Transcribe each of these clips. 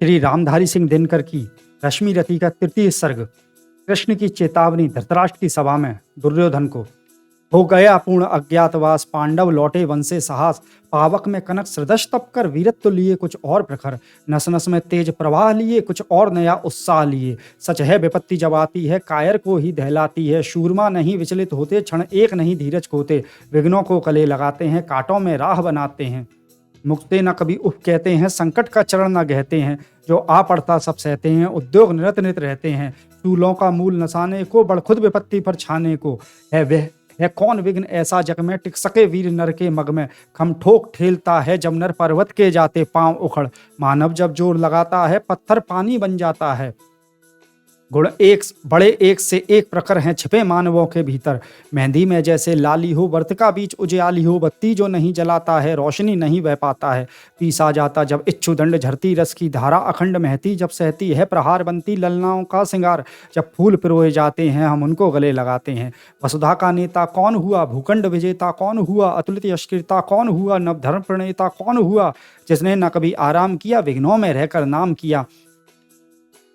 श्री रामधारी सिंह दिनकर की रश्मि रति का तृतीय सर्ग। कृष्ण की चेतावनी धृतराष्ट्र की सभा में दुर्योधन को। हो गया पूर्ण अज्ञातवास, पांडव लौटे वन से साहस। पावक में कनक सदृश तप कर वीरत्व लिए कुछ और प्रखर। नस नस में तेज प्रवाह लिए कुछ और नया उत्साह लिए। सच है विपत्ति जब आती है कायर को ही दहलाती है। शूरमा नहीं विचलित होते, क्षण एक नहीं धीरज खोते। विघ्नों को गले लगाते हैं, कांटों में राह बनाते हैं। मुक्ते न कभी उफ कहते हैं, संकट का चरण न गहते हैं। जो आ पड़ता सब सहते हैं, उद्योग निरत नित रहते हैं। चूलों का मूल नसाने को, बड़ खुद विपत्ति पर छाने को। है कौन विघ्न ऐसा जग में, टिक सके वीर नर के मग में। खम ठोक ठेलता है जब नर पर्वत के जाते पांव उखड़। मानव जब जोर लगाता है, पत्थर पानी बन जाता है। गुण एक बड़े एक से एक प्रखर हैं छिपे मानवों के भीतर। मेहंदी में जैसे लाली हो, व्रत का बीच उजियाली हो। बत्ती जो नहीं जलाता है, रोशनी नहीं बह पाता है। पीसा जाता जब इच्छु दंड, झरती रस की धारा अखंड महती जब सहती है। प्रहार बनती ललनाओं का श्रृंगार, जब फूल पिरोए जाते हैं हम उनको गले लगाते हैं। वसुधा का नेता कौन हुआ, भूखंड विजेता कौन हुआ। अतुलित यशकीर्ता कौन हुआ, नवधर्म प्रणेता कौन हुआ। जिसने न कभी आराम किया, विघ्नों में रहकर नाम किया।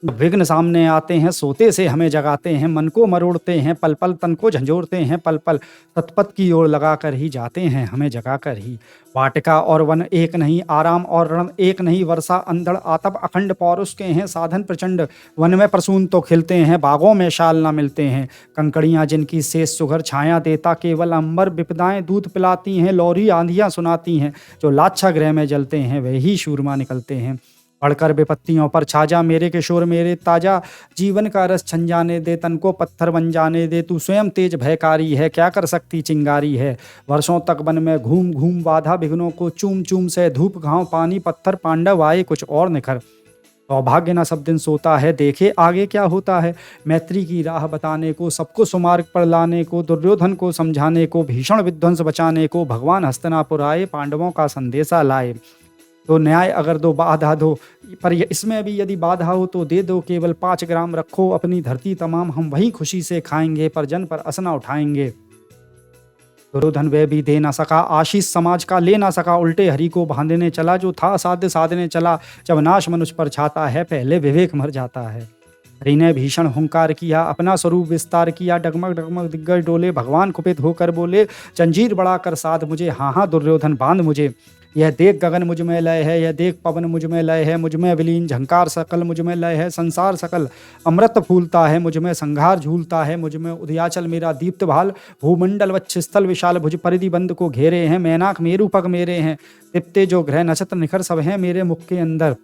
विघ्न सामने आते हैं, सोते से हमें जगाते हैं। मन को मरोड़ते हैं पल पल, तन को झंझोरते हैं पल पल। सतपथ की ओर लगा कर ही जाते हैं हमें जगा कर ही। वाटिका और वन एक नहीं, आराम और रण एक नहीं। वर्षा अंधड़ आतप अखंड, पौरुष के हैं साधन प्रचंड। वन में प्रसून तो खिलते हैं, बागों में शाल न मिलते हैं। कंकड़ियां जिनकी शेष सुघर छाया देता, केवल अंबर विपदाएं दूध पिलाती हैं। लौरी आंधियां सुनाती हैं, जो लाच्छा गृह में जलते हैं वही शूरमा निकलते हैं। पढ़कर विपत्तियों पर छाजा, मेरे किशोर मेरे ताजा। जीवन का रस छन जाने दे, तन को पत्थर बन जाने दे। तू स्वयं तेज भयकारी है, क्या कर सकती चिंगारी है। वर्षों तक वन में घूम घूम बाधा, विघ्नों को चूम चूम से। धूप घाव पानी पत्थर, पांडव आए कुछ और निखर। सौभाग्य न सब दिन सोता है, देखे आगे क्या होता है। मैत्री की राह बताने को, सबको सुमार्ग पर लाने को। दुर्योधन को समझाने को, भीषण विध्वंस बचाने को। भगवान हस्तिनापुर आए, पांडवों का संदेशा लाए। तो न्याय अगर दो बाधा दो, पर इसमें भी यदि बाधा हो तो दे दो। केवल 5 ग्राम रखो अपनी धरती तमाम, हम वही खुशी से खाएंगे। पर जन पर असना उठाएंगे। दुर्योधन वह भी दे ना सका, आशीष समाज का ले ना सका। उल्टे हरि को बांधने चला, जो था साध्य साधने चला। जब नाश मनुष्य पर छाता है, पहले विवेक मर जाता है। हरि ने भीषण हुंकार किया, अपना स्वरूप विस्तार किया। डगमग डगमग दिग्गज डोले, भगवान कुपित होकर बोले। जंजीर बढ़ाकर साध मुझे, हाँ हाँ दुर्योधन बांध मुझे। यह देख गगन मुझ में लय है, यह देख पवन मुझ में लय है। मुझ में विलीन झंकार सकल मुझ में लय है। संसार सकल अमृत फूलता है, मुझ में संघार झूलता है। मुझ में उदयाचल मेरा दीप्त भाल। भूमंडल वक्षस्थल विशाल, भुज परिधि बंद को घेरे हैं। मैनाक मेरु पग मेरे हैं, तिप्ते जो ग्रह नक्षत्र निखर सब हैं मेरे मुख के अंदर।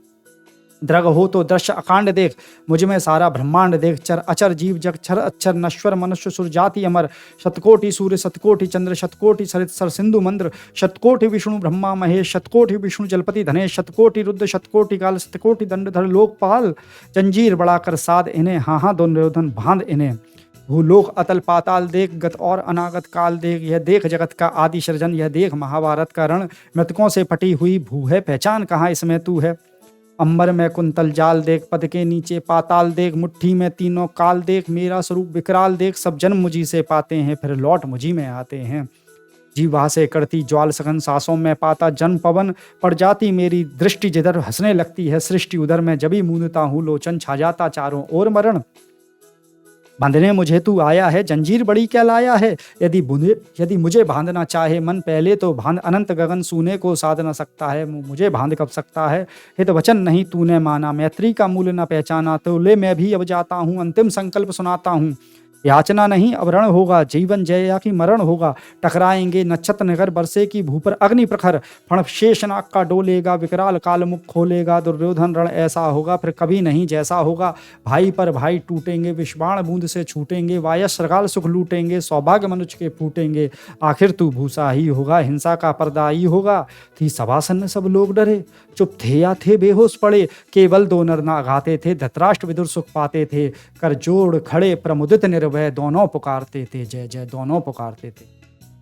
द्रग हो तो दृश्य अकांड देख, मुझ में सारा ब्रह्मांड देख। चर अचर जीव जग क्षर अक्षर, नश्वर मनुष्य सुर जाति अमर। शतकोटि सूर्य शतकोटि चंद्र, शतकोटि सरित सर सिंधु मंद्र। शतकोटि विष्णु ब्रह्मा महेश, शतकोटि विष्णु जलपति धनेश। शतकोटि रुद्र शतकोटि काल, शतकोटि दंडधर लोकपाल। जंजीर बढ़ाकर साध इन्हें, हाँ हाँ दुर्योधन बांध इन्हें। भूलोक अतल पाताल देख, गत और अनागत काल देख। यह देख जगत का आदि सृजन, यह देख महाभारत का रण। मृतकों से फटी हुई भू है, पहचान कहाँ इसमें तू है। अंबर में कुंतल जाल देख, पद के नीचे पाताल देख। मुट्ठी में तीनों काल देख, मेरा स्वरूप विकराल देख। सब जन्म मुझी से पाते हैं, फिर लौट मुझी में आते हैं। जीवा से करती ज्वाल सघन, सांसों में पाता जन्म पवन। पड़ जाती मेरी दृष्टि जिधर, हंसने लगती है सृष्टि उधर। मैं जभी मूंदता हूँ लोचन, छा जाता चारों ओर मरण। बांधने मुझे तू आया है, जंजीर बड़ी क्या लाया है। यदि मुझे बांधना चाहे मन, पहले तो बांध। अनंत गगन सूने को साध न सकता है, मुझे बांध कब सकता है। हित वचन नहीं तूने माना, मैत्री का मूल्य न पहचाना। तो ले मैं भी अब जाता हूँ, अंतिम संकल्प सुनाता हूँ। याचना नहीं अब रण होगा, जीवन जय या कि मरण होगा। टकराएंगे नक्षत्र नगर, बरसे की भू पर अग्नि प्रखर। फण शेषनाग का डोलेगा, विकराल काल मुख खोलेगा। दुर्योधन रण ऐसा होगा फिर कभी नहीं जैसा होगा। भाई पर भाई टूटेंगे, विषबाण बूंद से छूटेंगे। वायस श्रगाल सुख लूटेंगे, सौभाग्य मनुष्य के फूटेंगे। आखिर तू भूसा ही होगा, हिंसा का पर्दा ही होगा। थी सभासन सब लोग डरे, चुप थे या थे बेहोश पड़े। केवल 2 नर ना गाते थे, धृतराष्ट्र विदुर सुख पाते थे। कर जोड़ खड़े प्रमुदित निर्भय, दोनों पुकारते थे जय जय, दोनों पुकारते थे।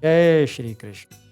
जय श्री कृष्ण।